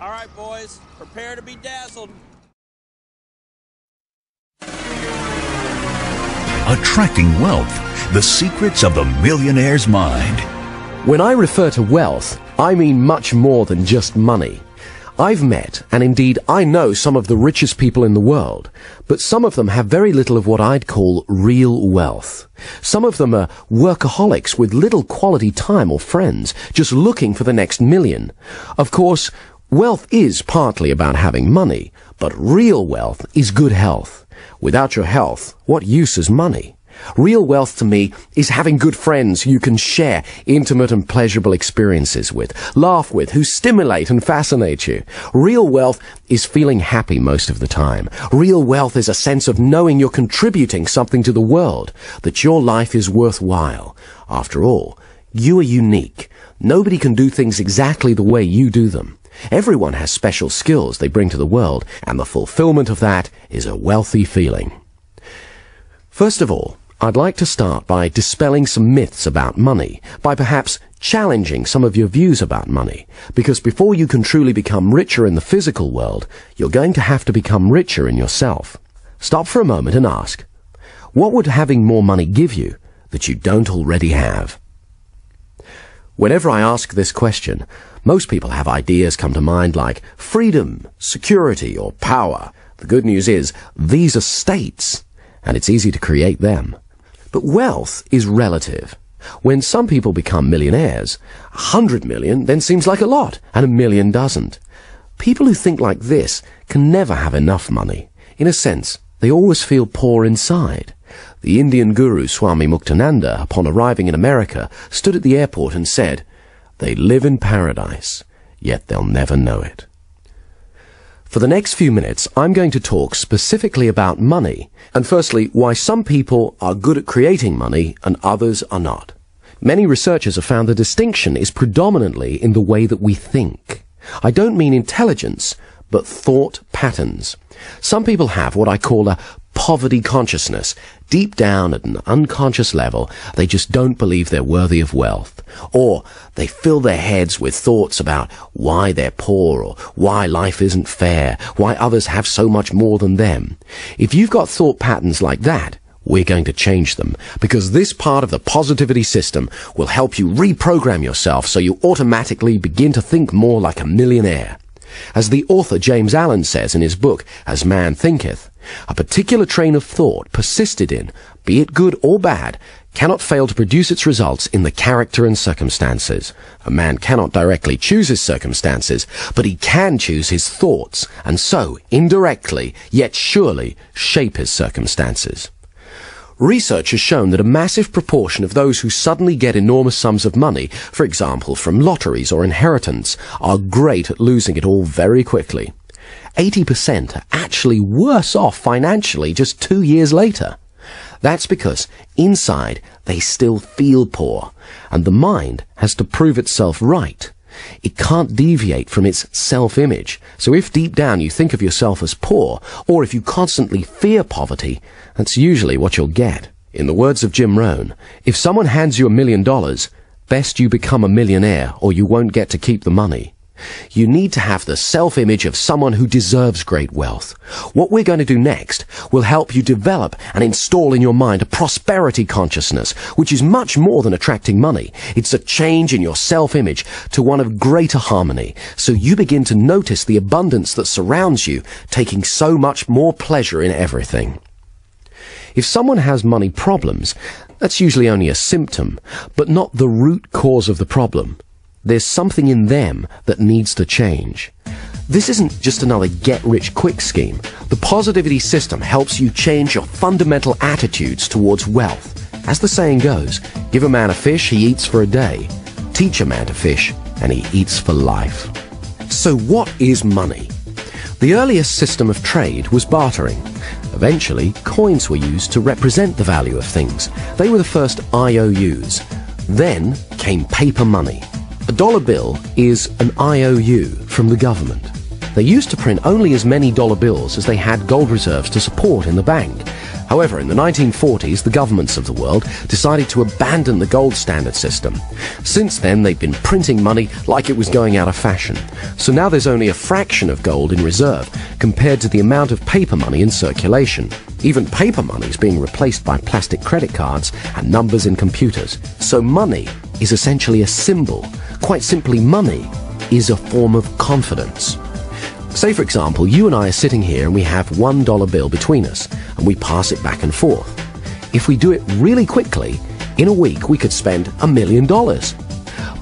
All right, boys, prepare to be dazzled. Attracting wealth, the secrets of the millionaire's mind. When I refer to wealth, I mean much more than just money. I've met, and indeed I know, some of the richest people in the world, but some of them have very little of what I'd call real wealth. Some of them are workaholics with little quality time or friends, just looking for the next million. Of course, wealth is partly about having money, but real wealth is good health. Without your health, what use is money? Real wealth to me is having good friends you can share intimate and pleasurable experiences with, laugh with, who stimulate and fascinate you. Real wealth is feeling happy most of the time. Real wealth is a sense of knowing you're contributing something to the world, that your life is worthwhile. After all, you are unique. Nobody can do things exactly the way you do them. Everyone has special skills they bring to the world, and the fulfillment of that is a wealthy feeling. First of all, I'd like to start by dispelling some myths about money, by perhaps challenging some of your views about money, because before you can truly become richer in the physical world, you're going to have to become richer in yourself. Stop for a moment and ask, what would having more money give you that you don't already have? Whenever I ask this question, most people have ideas come to mind like freedom, security, or power. The good news is, these are states, and it's easy to create them. But wealth is relative. When some people become millionaires, 100 million then seems like a lot, and 1 million doesn't. People who think like this can never have enough money. In a sense, they always feel poor inside. The Indian guru Swami Muktananda, upon arriving in America, stood at the airport and said, "They live in paradise, yet they'll never know it." For the next few minutes, I'm going to talk specifically about money, and firstly, why some people are good at creating money and others are not. Many researchers have found the distinction is predominantly in the way that we think. I don't mean intelligence, but thought patterns. Some people have what I call a poverty consciousness. Deep down at an unconscious level, they just don't believe they're worthy of wealth. Or they fill their heads with thoughts about why they're poor, or why life isn't fair, why others have so much more than them. If you've got thought patterns like that, we're going to change them, because this part of the positivity system will help you reprogram yourself so you automatically begin to think more like a millionaire. As the author James Allen says in his book, As Man Thinketh, a particular train of thought persisted in, be it good or bad, cannot fail to produce its results in the character and circumstances. A man cannot directly choose his circumstances, but he can choose his thoughts, and so, indirectly, yet surely, shape his circumstances. Research has shown that a massive proportion of those who suddenly get enormous sums of money, for example from lotteries or inheritance, are great at losing it all very quickly. 80% are actually worse off financially just 2 years later. That's because inside they still feel poor, and the mind has to prove itself right. It can't deviate from its self-image. So if deep down you think of yourself as poor, or if you constantly fear poverty, that's usually what you'll get. In the words of Jim Rohn, if someone hands you $1 million, best you become a millionaire or you won't get to keep the money. You need to have the self-image of someone who deserves great wealth. What we're going to do next will help you develop and install in your mind a prosperity consciousness, which is much more than attracting money. It's a change in your self-image to one of greater harmony, so you begin to notice the abundance that surrounds you, taking so much more pleasure in everything. If someone has money problems, that's usually only a symptom, but not the root cause of the problem. There's something in them that needs to change. This isn't just another get-rich-quick scheme. The positivity system helps you change your fundamental attitudes towards wealth. As the saying goes, give a man a fish, he eats for a day. Teach a man to fish, and he eats for life. So what is money? The earliest system of trade was bartering. Eventually, coins were used to represent the value of things. They were the first IOUs. Then came paper money. A dollar bill is an IOU from the government. They used to print only as many dollar bills as they had gold reserves to support in the bank. However, in the 1940s, the governments of the world decided to abandon the gold standard system. Since then, they've been printing money like it was going out of fashion. So now there's only a fraction of gold in reserve compared to the amount of paper money in circulation. Even paper money is being replaced by plastic credit cards and numbers in computers. So money is essentially a symbol. Quite simply, money is a form of confidence. Say, for example, you and I are sitting here and we have $1 bill between us, and we pass it back and forth. If we do it really quickly, in a week we could spend $1 million.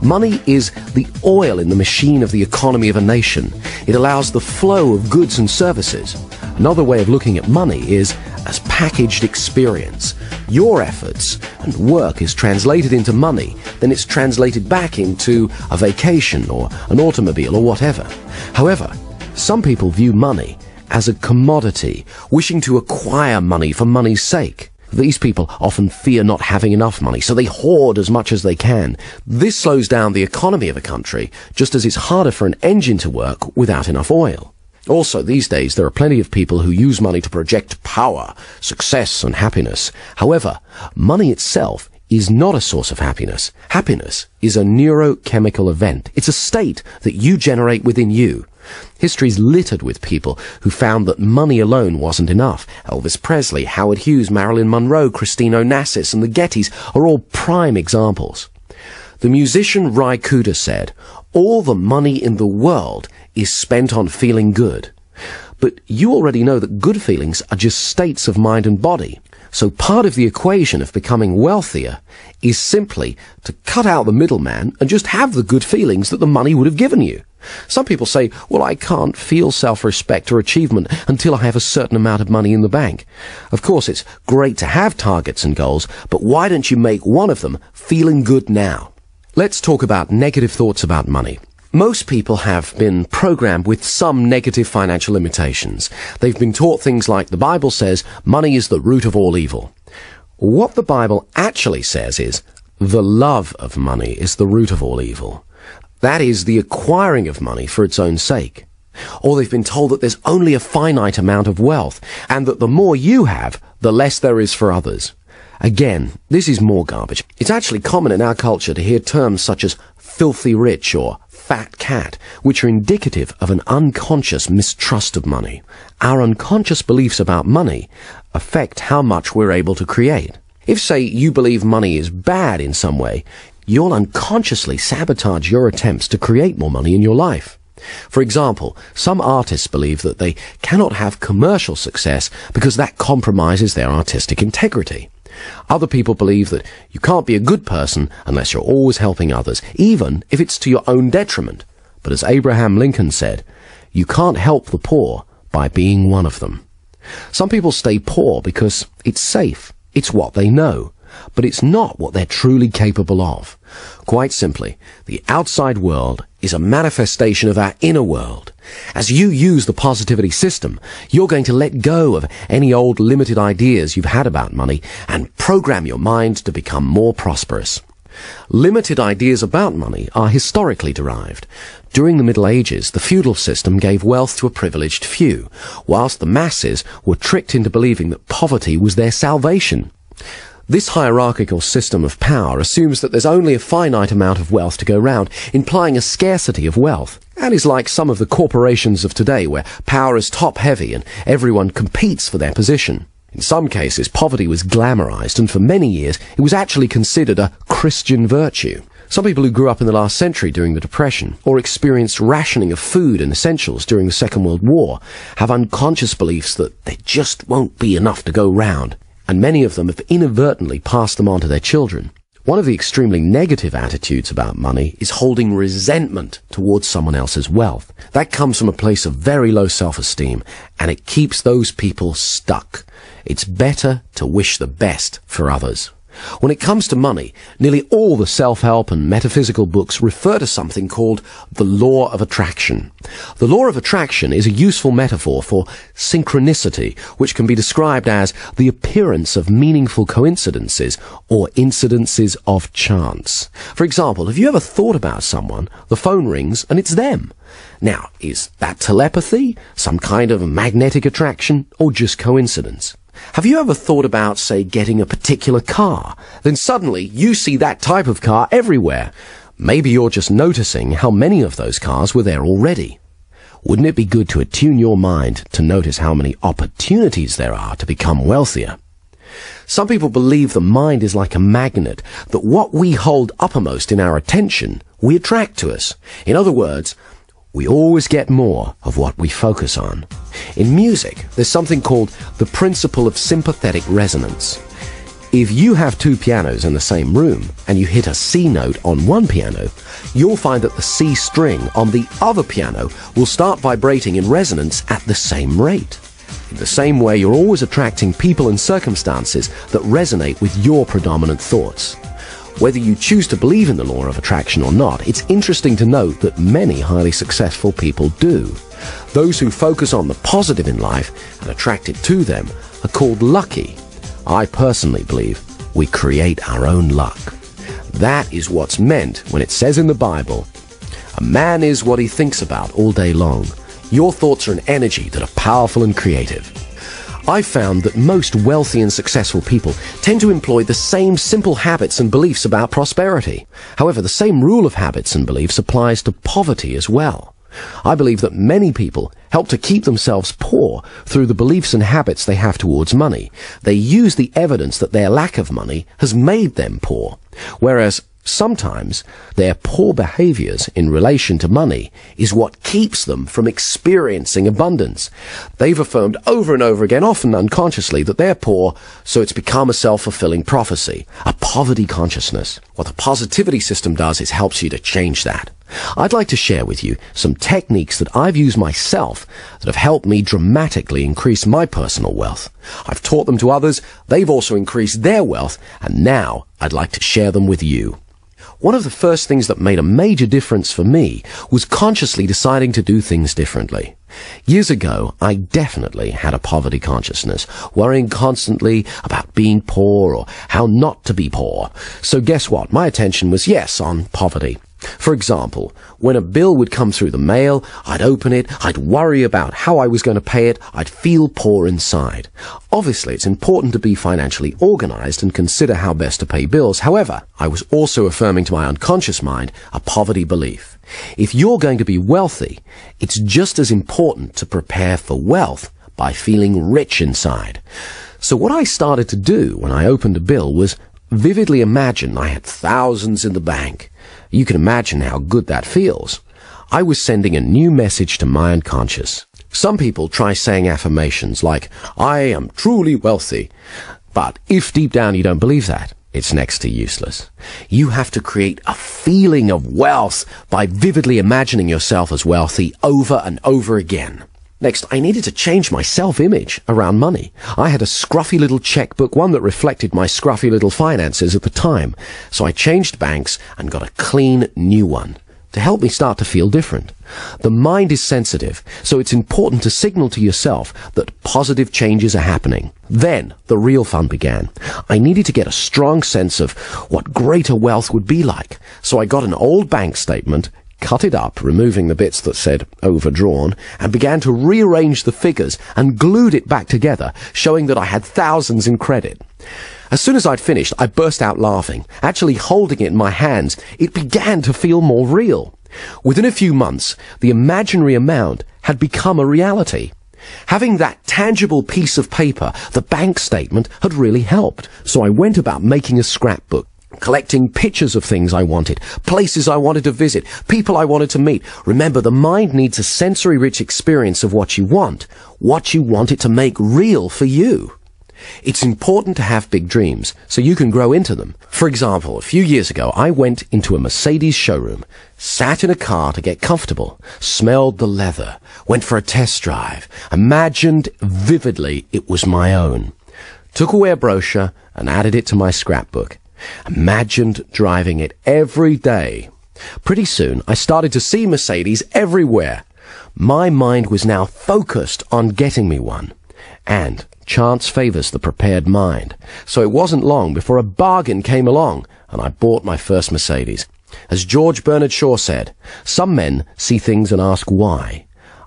Money is the oil in the machine of the economy of a nation. It allows the flow of goods and services. Another way of looking at money is as packaged experience. Your efforts and work is translated into money, then it's translated back into a vacation or an automobile or whatever. However, some people view money as a commodity, wishing to acquire money for money's sake. These people often fear not having enough money, so they hoard as much as they can. This slows down the economy of a country, just as it's harder for an engine to work without enough oil. Also, these days, there are plenty of people who use money to project power, success, and happiness. However, money itself is not a source of happiness. Happiness is a neurochemical event. It's a state that you generate within you. History is littered with people who found that money alone wasn't enough. Elvis Presley, Howard Hughes, Marilyn Monroe, Christine Onassis, and the Gettys are all prime examples. The musician Ry Cooder said, "All the money in the world is spent on feeling good." But you already know that good feelings are just states of mind and body. So part of the equation of becoming wealthier is simply to cut out the middleman and just have the good feelings that the money would have given you. Some people say, well, I can't feel self-respect or achievement until I have a certain amount of money in the bank. Of course, it's great to have targets and goals, but why don't you make one of them feeling good now? Let's talk about negative thoughts about money. Most people have been programmed with some negative financial limitations. They've been taught things like the Bible says money is the root of all evil. What the Bible actually says is the love of money is the root of all evil. That is the acquiring of money for its own sake. Or they've been told that there's only a finite amount of wealth, and that the more you have, the less there is for others. Again, this is more garbage. It's actually common in our culture to hear terms such as filthy rich or fat cat, which are indicative of an unconscious mistrust of money. Our unconscious beliefs about money affect how much we're able to create. If, say, you believe money is bad in some way, you'll unconsciously sabotage your attempts to create more money in your life. For example, some artists believe that they cannot have commercial success because that compromises their artistic integrity. Other people believe that you can't be a good person unless you're always helping others, even if it's to your own detriment. But as Abraham Lincoln said, you can't help the poor by being one of them. Some people stay poor because it's safe. It's what they know. But it's not what they're truly capable of. Quite simply, the outside world is a manifestation of our inner world. As you use the positivity system, you're going to let go of any old limited ideas you've had about money and program your mind to become more prosperous. Limited ideas about money are historically derived. During the Middle Ages, the feudal system gave wealth to a privileged few, whilst the masses were tricked into believing that poverty was their salvation. This hierarchical system of power assumes that there's only a finite amount of wealth to go round, implying a scarcity of wealth. And is like some of the corporations of today, where power is top-heavy and everyone competes for their position. In some cases, poverty was glamorized, and for many years it was actually considered a Christian virtue. Some people who grew up in the last century during the Depression, or experienced rationing of food and essentials during the Second World War, have unconscious beliefs that there just won't be enough to go round. And many of them have inadvertently passed them on to their children. One of the extremely negative attitudes about money is holding resentment towards someone else's wealth. That comes from a place of very low self-esteem, and it keeps those people stuck. It's better to wish the best for others. When it comes to money, nearly all the self-help and metaphysical books refer to something called the law of attraction. The law of attraction is a useful metaphor for synchronicity, which can be described as the appearance of meaningful coincidences or incidences of chance. For example, have you ever thought about someone, the phone rings, and it's them? Now, is that telepathy, some kind of magnetic attraction, or just coincidence? Have you ever thought about, say, getting a particular car? Then suddenly you see that type of car everywhere. Maybe you're just noticing how many of those cars were there already. Wouldn't it be good to attune your mind to notice how many opportunities there are to become wealthier? Some people believe the mind is like a magnet, that what we hold uppermost in our attention, we attract to us. In other words, we always get more of what we focus on. In music, there's something called the principle of sympathetic resonance. If you have two pianos in the same room and you hit a C note on one piano, you'll find that the C string on the other piano will start vibrating in resonance at the same rate. In the same way, you're always attracting people and circumstances that resonate with your predominant thoughts. Whether you choose to believe in the law of attraction or not, it's interesting to note that many highly successful people do. Those who focus on the positive in life and attract it to them are called lucky. I personally believe we create our own luck. That is what's meant when it says in the Bible, "A man is what he thinks about all day long." Your thoughts are an energy that are powerful and creative. I've found that most wealthy and successful people tend to employ the same simple habits and beliefs about prosperity. However, the same rule of habits and beliefs applies to poverty as well. I believe that many people help to keep themselves poor through the beliefs and habits they have towards money. They use the evidence that their lack of money has made them poor, whereas sometimes their poor behaviors in relation to money is what keeps them from experiencing abundance. They've affirmed over and over again, often unconsciously, that they're poor, so it's become a self-fulfilling prophecy, a poverty consciousness. What the positivity system does is helps you to change that. I'd like to share with you some techniques that I've used myself that have helped me dramatically increase my personal wealth. I've taught them to others, they've also increased their wealth, and now I'd like to share them with you. One of the first things that made a major difference for me was consciously deciding to do things differently. Years ago, I definitely had a poverty consciousness, worrying constantly about being poor or how not to be poor. So guess what? My attention was, yes, on poverty. For example, when a bill would come through the mail, I'd open it, I'd worry about how I was going to pay it, I'd feel poor inside. Obviously, it's important to be financially organized and consider how best to pay bills. However, I was also affirming to my unconscious mind a poverty belief. If you're going to be wealthy, it's just as important to prepare for wealth by feeling rich inside. So what I started to do when I opened a bill was vividly imagine I had thousands in the bank. You can imagine how good that feels. I was sending a new message to my unconscious. Some people try saying affirmations like, "I am truly wealthy." But if deep down you don't believe that, it's next to useless. You have to create a feeling of wealth by vividly imagining yourself as wealthy over and over again. Next, I needed to change my self-image around money. I had a scruffy little checkbook, one that reflected my scruffy little finances at the time. So I changed banks and got a clean new one to help me start to feel different. The mind is sensitive, so it's important to signal to yourself that positive changes are happening. Then the real fun began. I needed to get a strong sense of what greater wealth would be like. So I got an old bank statement, cut it up, removing the bits that said overdrawn, and began to rearrange the figures and glued it back together, showing that I had thousands in credit. As soon as I'd finished, I burst out laughing. Actually holding it in my hands, it began to feel more real. Within a few months, the imaginary amount had become a reality. Having that tangible piece of paper, the bank statement, had really helped. So I went about making a scrapbook, collecting pictures of things I wanted, places I wanted to visit, people I wanted to meet. Remember, the mind needs a sensory-rich experience of what you want it to make real for you. It's important to have big dreams so you can grow into them. For example, a few years ago, I went into a Mercedes showroom, sat in a car to get comfortable, smelled the leather, went for a test drive, imagined vividly it was my own, took away a brochure and added it to my scrapbook. Imagined driving it every day. Pretty soon, I started to see Mercedes everywhere. My mind was now focused on getting me one. And chance favors the prepared mind. So it wasn't long before a bargain came along, and I bought my first Mercedes. As George Bernard Shaw said, "Some men see things and ask why.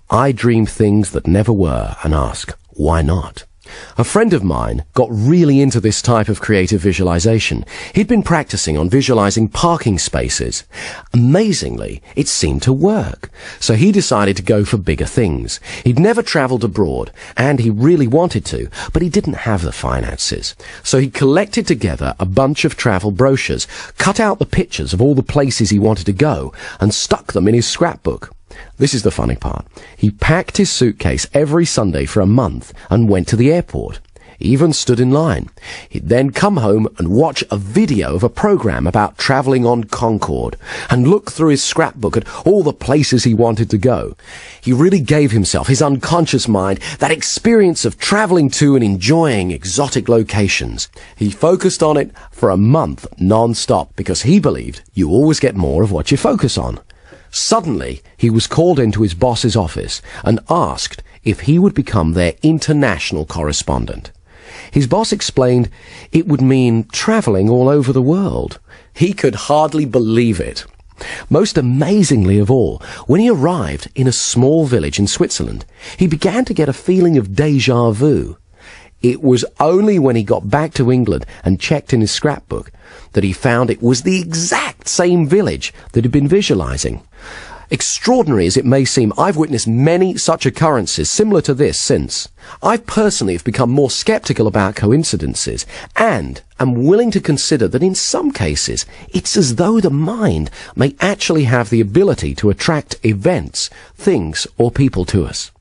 I dream things that never were and ask, why not?" A friend of mine got really into this type of creative visualization. He'd been practicing on visualizing parking spaces. Amazingly, it seemed to work. So he decided to go for bigger things. He'd never traveled abroad, and he really wanted to, but he didn't have the finances. So he collected together a bunch of travel brochures, cut out the pictures of all the places he wanted to go, and stuck them in his scrapbook. This is the funny part. He packed his suitcase every Sunday for a month and went to the airport. He even stood in line. He'd then come home and watch a video of a program about travelling on Concorde and look through his scrapbook at all the places he wanted to go. He really gave himself, his unconscious mind, that experience of travelling to and enjoying exotic locations. He focused on it for a month non-stop because he believed you always get more of what you focus on. Suddenly, he was called into his boss's office and asked if he would become their international correspondent. His boss explained it would mean travelling all over the world. He could hardly believe it. Most amazingly of all, when he arrived in a small village in Switzerland, he began to get a feeling of déjà vu. It was only when he got back to England and checked in his scrapbook that he found it was the exact same village that he'd been visualizing. Extraordinary as it may seem, I've witnessed many such occurrences similar to this since. I personally have become more skeptical about coincidences and am willing to consider that in some cases it's as though the mind may actually have the ability to attract events, things or people to us.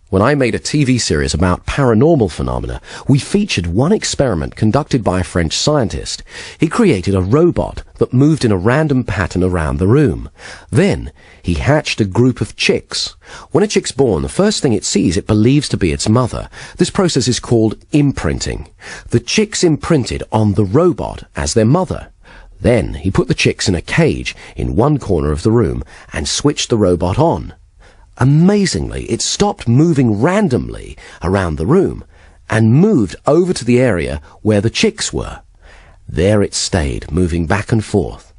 When I made a TV series about paranormal phenomena, we featured one experiment conducted by a French scientist. He created a robot that moved in a random pattern around the room. Then, he hatched a group of chicks. When a chick's born, the first thing it sees it believes to be its mother. This process is called imprinting. The chicks imprinted on the robot as their mother. Then, he put the chicks in a cage in one corner of the room and switched the robot on. Amazingly, it stopped moving randomly around the room and moved over to the area where the chicks were. There it stayed, moving back and forth.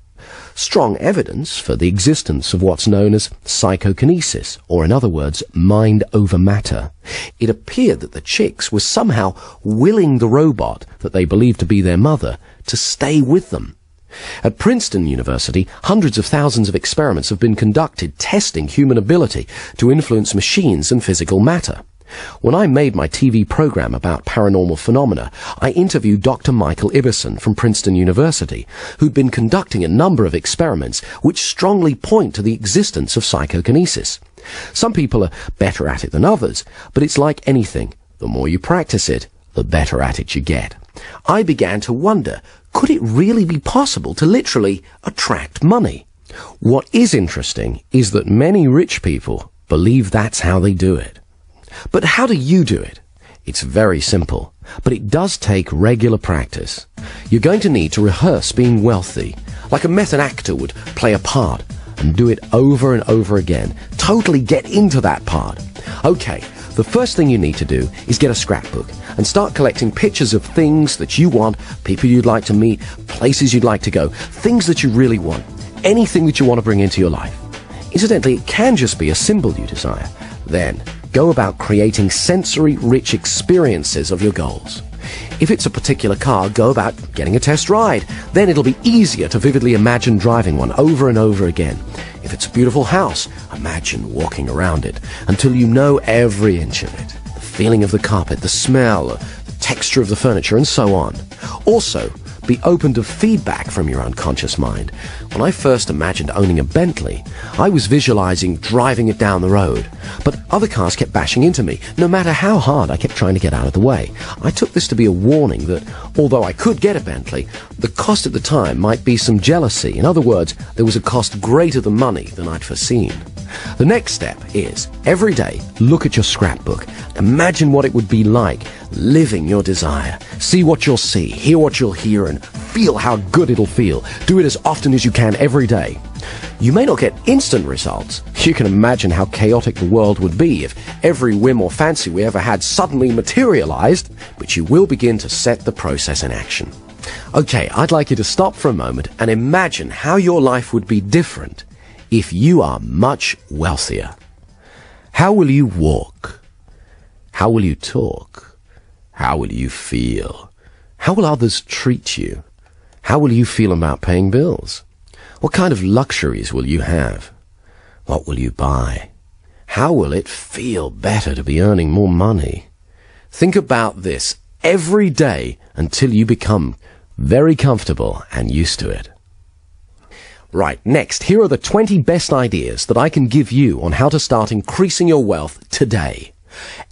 Strong evidence for the existence of what's known as psychokinesis, or in other words, mind over matter. It appeared that the chicks were somehow willing the robot that they believed to be their mother to stay with them. At Princeton University, hundreds of thousands of experiments have been conducted testing human ability to influence machines and physical matter. When I made my TV program about paranormal phenomena, I interviewed Dr. Michael Ibbison from Princeton University, who'd been conducting a number of experiments which strongly point to the existence of psychokinesis. Some people are better at it than others, but it's like anything. The more you practice it, the better at it you get. I began to wonder, could it really be possible to literally attract money? What is interesting is that many rich people believe that's how they do it. But how do you do it? It's very simple, but it does take regular practice. You're going to need to rehearse being wealthy, like a method actor would play a part, and do it over and over again. Totally get into that part. Okay, the first thing you need to do is get a scrapbook and start collecting pictures of things that you want, people you'd like to meet, places you'd like to go, things that you really want, anything that you want to bring into your life. Incidentally, it can just be a symbol you desire. Then, go about creating sensory-rich experiences of your goals. If it's a particular car, go about getting a test ride. Then it'll be easier to vividly imagine driving one over and over again. If it's a beautiful house, imagine walking around it until you know every inch of it. The feeling of the carpet, the smell, the texture of the furniture, and so on. Also, be open to feedback from your unconscious mind. When I first imagined owning a Bentley, I was visualizing driving it down the road. But other cars kept bashing into me. No matter how hard I kept trying to get out of the way. I took this to be a warning that, although I could get a Bentley, the cost at the time might be some jealousy. In other words, there was a cost greater than money than I'd foreseen. The next step is, every day, look at your scrapbook. Imagine what it would be like living your desire. See what you'll see, hear what you'll hear, and feel how good it'll feel. Do it as often as you can every day. You may not get instant results. You can imagine how chaotic the world would be if every whim or fancy we ever had suddenly materialized, but you will begin to set the process in action. Okay, I'd like you to stop for a moment and imagine how your life would be different if you are much wealthier. How will you walk? How will you talk? How will you feel? How will others treat you? How will you feel about paying bills? What kind of luxuries will you have? What will you buy? How will it feel better to be earning more money? Think about this every day until you become very comfortable and used to it. Right, next, here are the 20 best ideas that I can give you on how to start increasing your wealth today.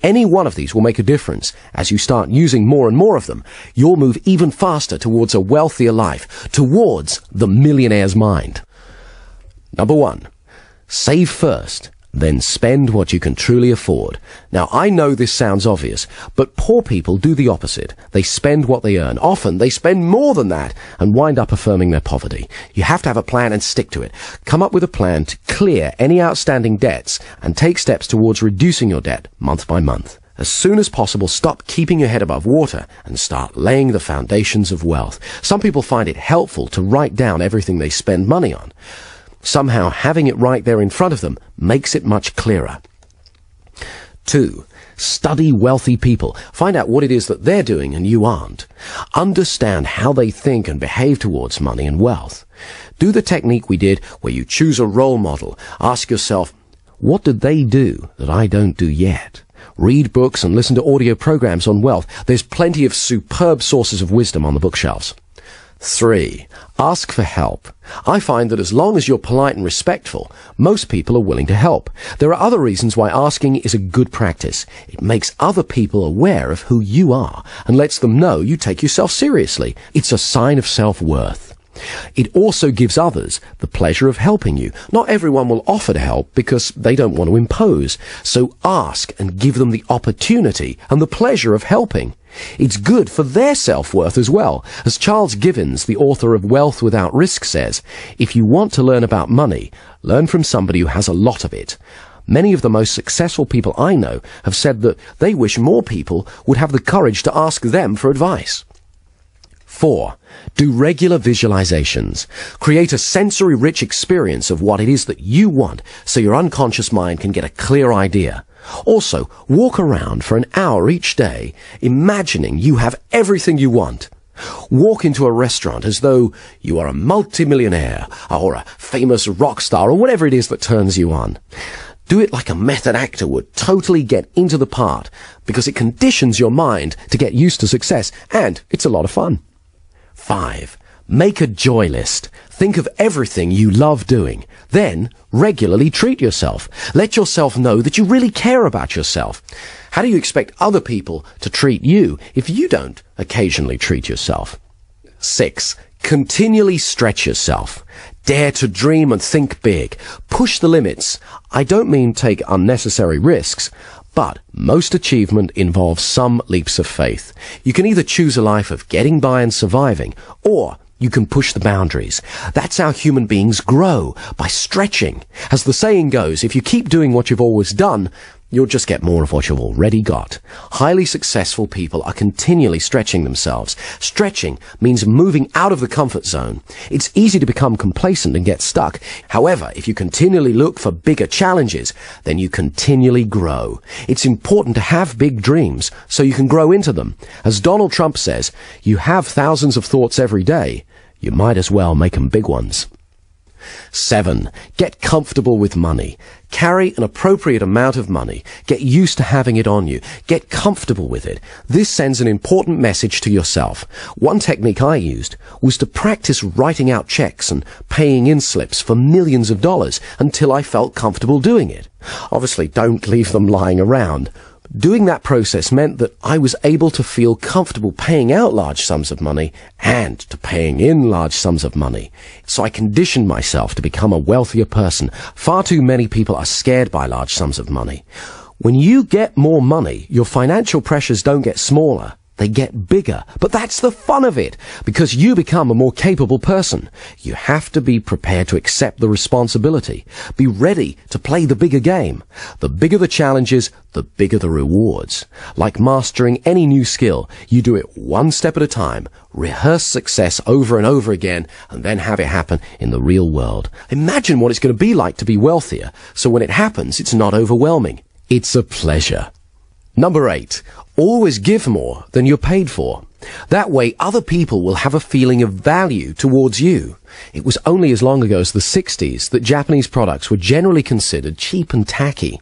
Any one of these will make a difference. As you start using more and more of them, you'll move even faster towards a wealthier life, towards the millionaire's mind. Number 1, save first, then spend what you can truly afford. Now, I know this sounds obvious, but poor people do the opposite. They spend what they earn. Often, they spend more than that and wind up affirming their poverty. You have to have a plan and stick to it. Come up with a plan to clear any outstanding debts and take steps towards reducing your debt month by month. As soon as possible, stop keeping your head above water and start laying the foundations of wealth. Some people find it helpful to write down everything they spend money on. Somehow, having it right there in front of them makes it much clearer. 2, study wealthy people. Find out what it is that they're doing and you aren't. Understand how they think and behave towards money and wealth. Do the technique we did where you choose a role model. Ask yourself, what did they do that I don't do yet? Read books and listen to audio programs on wealth. There's plenty of superb sources of wisdom on the bookshelves. 3, ask for help. I find that as long as you're polite and respectful, most people are willing to help. There are other reasons why asking is a good practice. It makes other people aware of who you are and lets them know you take yourself seriously. It's a sign of self-worth. It also gives others the pleasure of helping you. Not everyone will offer to help because they don't want to impose. So ask and give them the opportunity and the pleasure of helping. It's good for their self-worth as well. As Charles Givens, the author of Wealth Without Risk, says, if you want to learn about money, learn from somebody who has a lot of it. Many of the most successful people I know have said that they wish more people would have the courage to ask them for advice. 4, do regular visualizations. Create a sensory-rich experience of what it is that you want so your unconscious mind can get a clear idea. Also, walk around for an hour each day, imagining you have everything you want. Walk into a restaurant as though you are a multimillionaire or a famous rock star or whatever it is that turns you on. Do it like a method actor would, totally get into the part, because it conditions your mind to get used to success, and it's a lot of fun. 5, make a joy list. Think of everything you love doing. Then, regularly treat yourself. Let yourself know that you really care about yourself. How do you expect other people to treat you if you don't occasionally treat yourself? 6, continually stretch yourself. Dare to dream and think big. Push the limits. I don't mean take unnecessary risks, but most achievement involves some leaps of faith. You can either choose a life of getting by and surviving, or you can push the boundaries. That's how human beings grow, by stretching. As the saying goes, if you keep doing what you've always done, you'll just get more of what you've already got. Highly successful people are continually stretching themselves. Stretching means moving out of the comfort zone. It's easy to become complacent and get stuck. However, if you continually look for bigger challenges, then you continually grow. It's important to have big dreams so you can grow into them. As Donald Trump says, you have thousands of thoughts every day. You might as well make them big ones. 7, get comfortable with money. Carry an appropriate amount of money. Get used to having it on you. Get comfortable with it. This sends an important message to yourself. One technique I used was to practice writing out checks and paying in slips for millions of dollars until I felt comfortable doing it. Obviously, don't leave them lying around. Doing that process meant that I was able to feel comfortable paying out large sums of money and to paying in large sums of money. So I conditioned myself to become a wealthier person. Far too many people are scared by large sums of money. When you get more money, your financial pressures don't get smaller. They get bigger. But that's the fun of it, because you become a more capable person. You have to be prepared to accept the responsibility. Be ready to play the bigger game. The bigger the challenges, the bigger the rewards. Like mastering any new skill, you do it one step at a time, rehearse success over and over again, and then have it happen in the real world. Imagine what it's going to be like to be wealthier, so when it happens, it's not overwhelming. It's a pleasure. Number 8, always give more than you're paid for. That way, other people will have a feeling of value towards you. It was only as long ago as the 60s that Japanese products were generally considered cheap and tacky.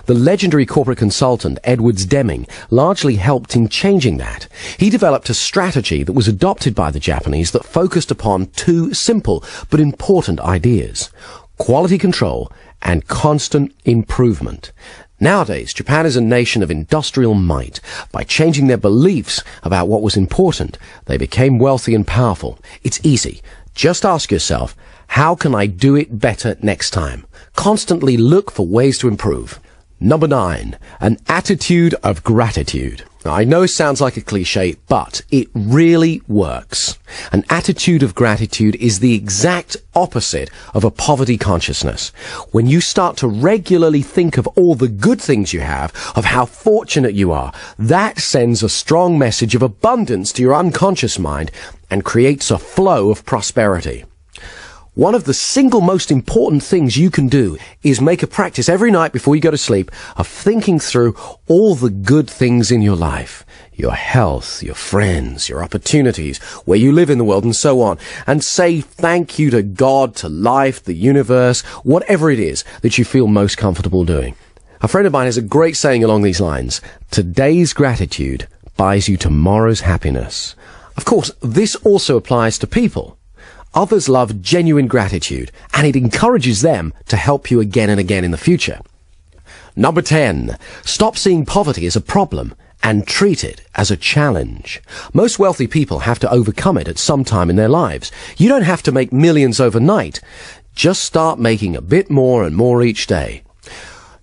The legendary corporate consultant Edwards Deming largely helped in changing that. He developed a strategy that was adopted by the Japanese that focused upon two simple but important ideas: quality control and constant improvement. Nowadays, Japan is a nation of industrial might. By changing their beliefs about what was important, they became wealthy and powerful. It's easy. Just ask yourself, how can I do it better next time? Constantly look for ways to improve. Number 9, an attitude of gratitude. Now, I know it sounds like a cliche, but it really works. An attitude of gratitude is the exact opposite of a poverty consciousness. When you start to regularly think of all the good things you have, of how fortunate you are, that sends a strong message of abundance to your unconscious mind and creates a flow of prosperity. One of the single most important things you can do is make a practice every night before you go to sleep of thinking through all the good things in your life. Your health, your friends, your opportunities, where you live in the world, and so on. And say thank you to God, to life, the universe, whatever it is that you feel most comfortable doing. A friend of mine has a great saying along these lines: today's gratitude buys you tomorrow's happiness. Of course, this also applies to people. Others love genuine gratitude, and it encourages them to help you again and again in the future. Number 10, stop seeing poverty as a problem and treat it as a challenge. Most wealthy people have to overcome it at some time in their lives. You don't have to make millions overnight. Just start making a bit more and more each day.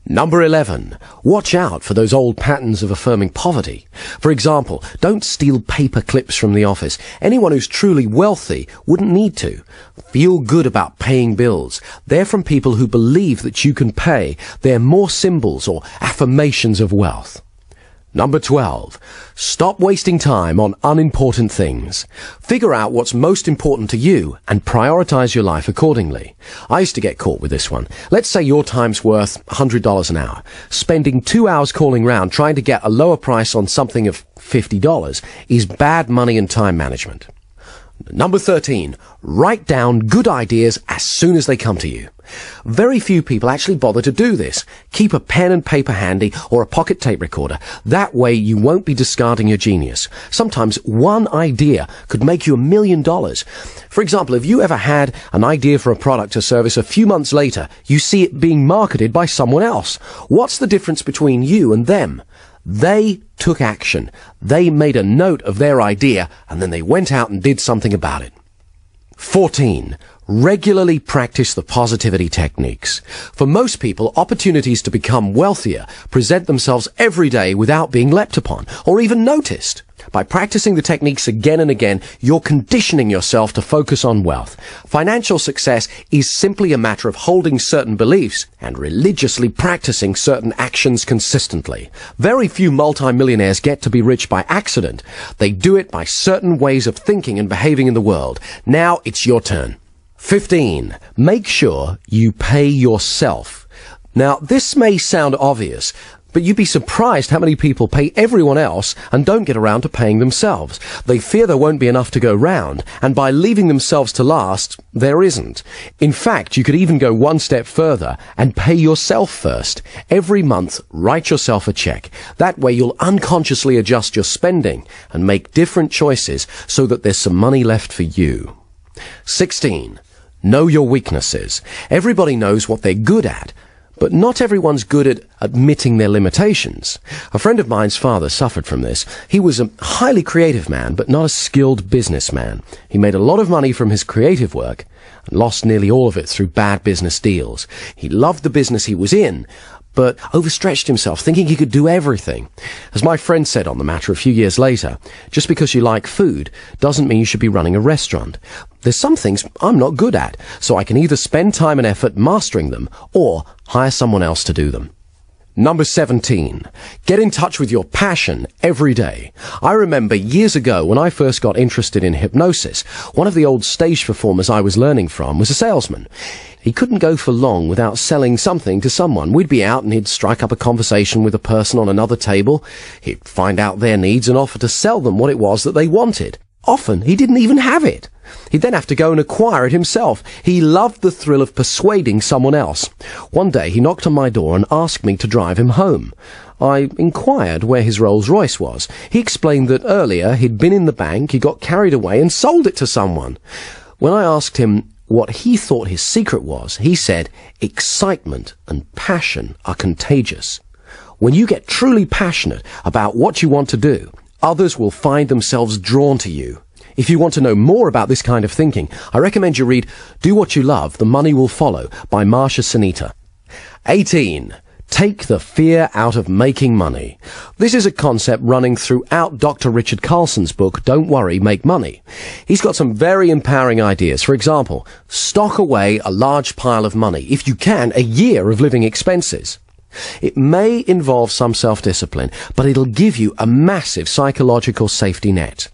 Number 11, watch out for those old patterns of affirming poverty. For example, don't steal paper clips from the office. Anyone who's truly wealthy wouldn't need to. Feel good about paying bills. They're from people who believe that you can pay. They're more symbols or affirmations of wealth. Number 12, stop wasting time on unimportant things. Figure out what's most important to you and prioritize your life accordingly. I used to get caught with this one. Let's say your time's worth $100 an hour. Spending 2 hours calling round trying to get a lower price on something of $50 is bad money and time management. Number 13, write down good ideas as soon as they come to you. Very few people actually bother to do this. Keep a pen and paper handy or a pocket tape recorder. That way you won't be discarding your genius. Sometimes one idea could make you $1 million. For example, if you ever had an idea for a product or service, a few months later you see it being marketed by someone else. What's the difference between you and them? They took action. They made a note of their idea and then they went out and did something about it. 14. Regularly practice the positivity techniques. For most people, opportunities to become wealthier present themselves every day without being leapt upon or even noticed. By practicing the techniques again and again, you're conditioning yourself to focus on wealth. Financial success is simply a matter of holding certain beliefs and religiously practicing certain actions consistently. Very few multimillionaires get to be rich by accident. They do it by certain ways of thinking and behaving in the world. Now it's your turn. 15. Make sure you pay yourself. Now, this may sound obvious, but you'd be surprised how many people pay everyone else and don't get around to paying themselves. They fear there won't be enough to go round, and by leaving themselves to last, there isn't. In fact, you could even go one step further and pay yourself first. Every month, write yourself a check. That way you'll unconsciously adjust your spending and make different choices so that there's some money left for you. 16. Know your weaknesses. Everybody knows what they're good at, but not everyone's good at admitting their limitations. A friend of mine's father suffered from this. He was a highly creative man, but not a skilled businessman. He made a lot of money from his creative work and lost nearly all of it through bad business deals. He loved the business he was in, but overstretched himself, thinking he could do everything. As my friend said on the matter a few years later, just because you like food doesn't mean you should be running a restaurant. There's some things I'm not good at, so I can either spend time and effort mastering them or hire someone else to do them. Number 17. Get in touch with your passion every day. I remember years ago when I first got interested in hypnosis, one of the old stage performers I was learning from was a salesman. He couldn't go for long without selling something to someone. We'd be out and he'd strike up a conversation with a person on another table. He'd find out their needs and offer to sell them what it was that they wanted. Often he didn't even have it. He'd then have to go and acquire it himself. He loved the thrill of persuading someone else. One day he knocked on my door and asked me to drive him home. I inquired where his Rolls-Royce was. He explained that earlier he'd been in the bank, he got carried away and sold it to someone. When I asked him what he thought his secret was, he said, excitement and passion are contagious. When you get truly passionate about what you want to do, others will find themselves drawn to you. If you want to know more about this kind of thinking, I recommend you read Do What You Love, The Money Will Follow by Marsha Sunita. 18. Take the fear out of making money. This is a concept running throughout Dr. Richard Carlson's book, Don't Worry, Make Money. He's got some very empowering ideas. For example, stock away a large pile of money, if you can, a year of living expenses. It may involve some self-discipline, but it'll give you a massive psychological safety net.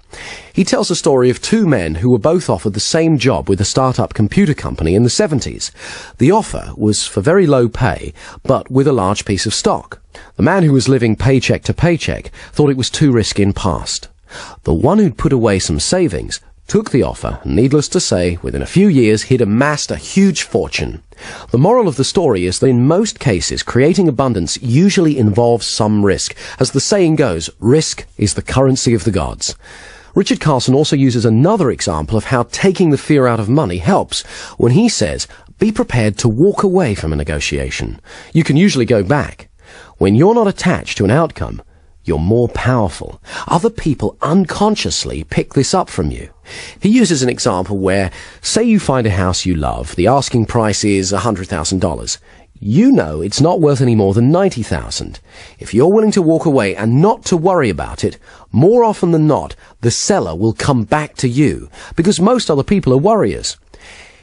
He tells a story of two men who were both offered the same job with a startup computer company in the 70s. The offer was for very low pay, but with a large piece of stock. The man who was living paycheck to paycheck thought it was too risky and passed. The one who'd put away some savings took the offer, and needless to say, within a few years he'd amassed a huge fortune. The moral of the story is that in most cases, creating abundance usually involves some risk. As the saying goes, risk is the currency of the gods. Richard Carlson also uses another example of how taking the fear out of money helps when he says, be prepared to walk away from a negotiation. You can usually go back. When you're not attached to an outcome, you're more powerful. Other people unconsciously pick this up from you. He uses an example where, say you find a house you love, the asking price is $100,000. You know it's not worth any more than $90,000. If you're willing to walk away and not to worry about it, more often than not, the seller will come back to you, because most other people are worriers.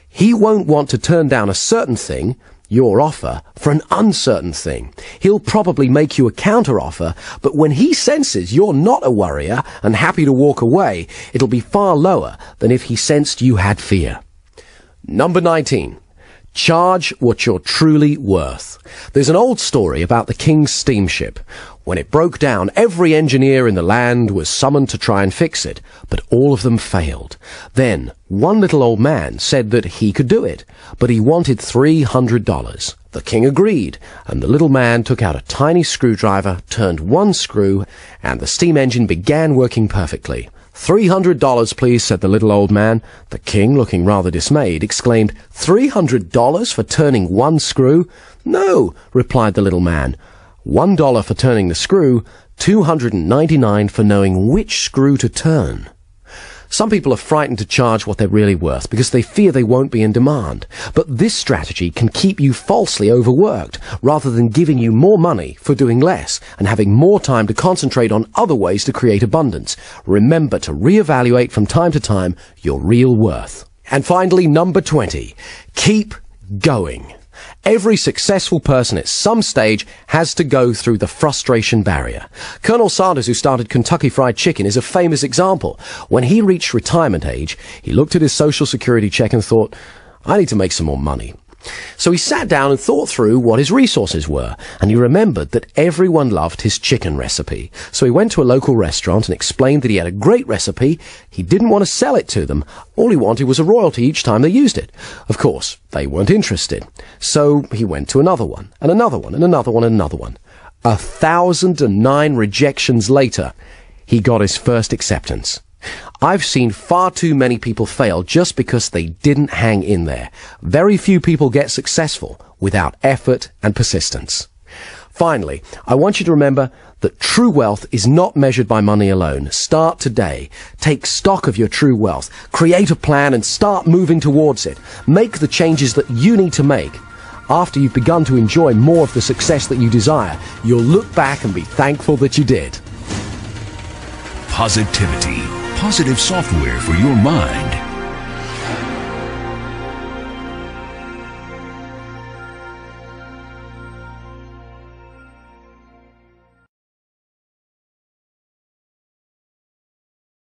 He won't want to turn down a certain thing, your offer, for an uncertain thing. He'll probably make you a counter-offer, but when he senses you're not a worrier and happy to walk away, it'll be far lower than if he sensed you had fear. Number 19. Charge what you're truly worth. There's an old story about the king's steamship. When it broke down, every engineer in the land was summoned to try and fix it, but all of them failed. Then, one little old man said that he could do it, but he wanted $300. The king agreed, and the little man took out a tiny screwdriver, turned one screw, and the steam engine began working perfectly. $300, please, said the little old man. The king, looking rather dismayed, exclaimed, $300 for turning one screw? No, replied the little man. $1 for turning the screw, $299 for knowing which screw to turn. Some people are frightened to charge what they're really worth because they fear they won't be in demand. But this strategy can keep you falsely overworked rather than giving you more money for doing less and having more time to concentrate on other ways to create abundance. Remember to reevaluate from time to time your real worth. And finally, number 20. Keep going. Every successful person at some stage has to go through the frustration barrier. Colonel Sanders, who started Kentucky Fried Chicken, is a famous example. When he reached retirement age, he looked at his Social Security check and thought, I need to make some more money. So he sat down and thought through what his resources were, and he remembered that everyone loved his chicken recipe. So he went to a local restaurant and explained that he had a great recipe. He didn't want to sell it to them. All he wanted was a royalty each time they used it. Of course, they weren't interested. So he went to another one, and another one, and another one, and another one. 1,009 rejections later, he got his first acceptance. I've seen far too many people fail just because they didn't hang in there. Very few people get successful without effort and persistence. Finally, I want you to remember that true wealth is not measured by money alone. Start today. Take stock of your true wealth. Create a plan and start moving towards it. Make the changes that you need to make. After you've begun to enjoy more of the success that you desire, you'll look back and be thankful that you did. Positivity. Positive software for your mind.